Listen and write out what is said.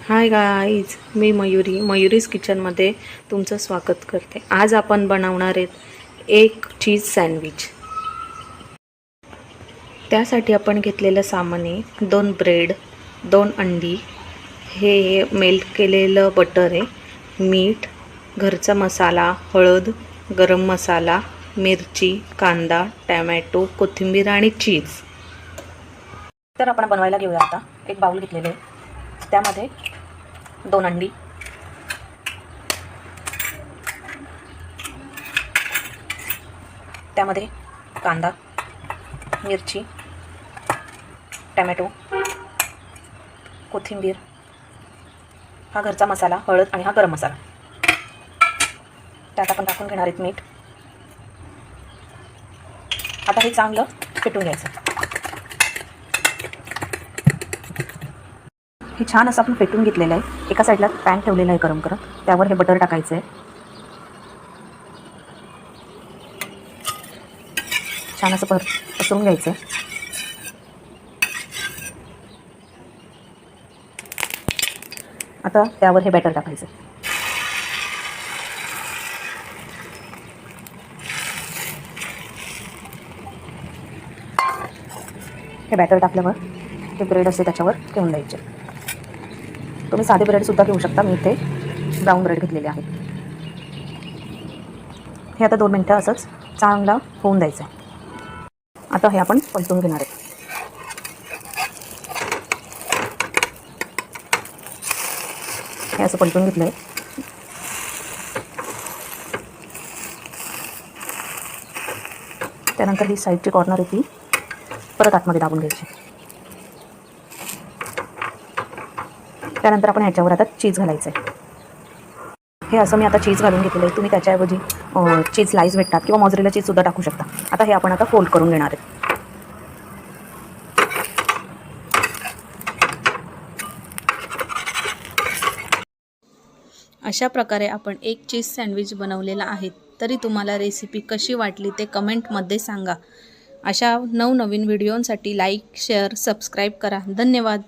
Hi guys, मी मयुरीज किचनमध्ये तुमचं स्वागत करते। आज आपण बनवणार आहेत एक चीज सँडविच। त्यासाठी आपण घेतलेलं सामान आहे 2 ब्रेड, 2 अंडी, हे मेल्ट केलेलं बटर आहे, मीठ, घरचा मसाला, हळद, गरम मसाला, मिरची, कांदा, टोमॅटो, कोथिंबीर आणि चीज। तर आपण बनवायला घेऊया। आता एक बाउल घेतलेले आहे, त्यामध्ये 2 अंडी, त्यामध्ये कांदा, मिरची, टोमॅटो, कोथिंबीर, हा घरचा मसाला, हळद आणि हा गरम मसाला। त्यात आपण टाकून घेणार आहेत मीठ। आता हे चांगलं फेटून घ्यायचं। हे छान असं आपण फेटून घेतलेलं आहे। एका साईडला पॅन ठेवलेला आहे गरम करत, त्यावर हे बटर टाकायचं आहे। छान असं पसरून घ्यायचं। आता त्यावर हे बॅटर टाकायचं। हे बॅटर टाकल्यावर हे ब्रेड असते त्याच्यावर ठेवून द्यायचे। तुम्ही साधे ब्रेड सुद्धा घेऊ शकता, मी इथे ब्राऊन ब्रेड घेतलेले आहेत। हे आता 2 मिनिटं असंच चांगलं होऊन द्यायचं आहे। आता हे आपण पलटून घेणार आहे। हे असं पलटून घेतलं आहे। त्यानंतर ही साईडची कॉर्नर आहे ती परत आतमध्ये दाबून घ्यायची। त्यानंतर आपण ह्याच्यावर आता चीज घालायचं आहे। हे असं मी आता चीज घालून घेतलेलं आहे। तुम्ही त्याच्याऐवजी चीज स्लाइस भेटतात किंवा मोझरेला चीज सुद्धा टाकू शकता। आता हे आपण फोल्ड करून घेणार आहे। अशा प्रकारे आपण एक चीज सँडविच बनवलेला आहे। तरी तुम्हाला रेसिपी कशी वाटली ते कमेंटमध्ये सांगा। अशा नवनवीन व्हिडिओंसाठी लाईक, शेअर, सबस्क्राईब करा। धन्यवाद।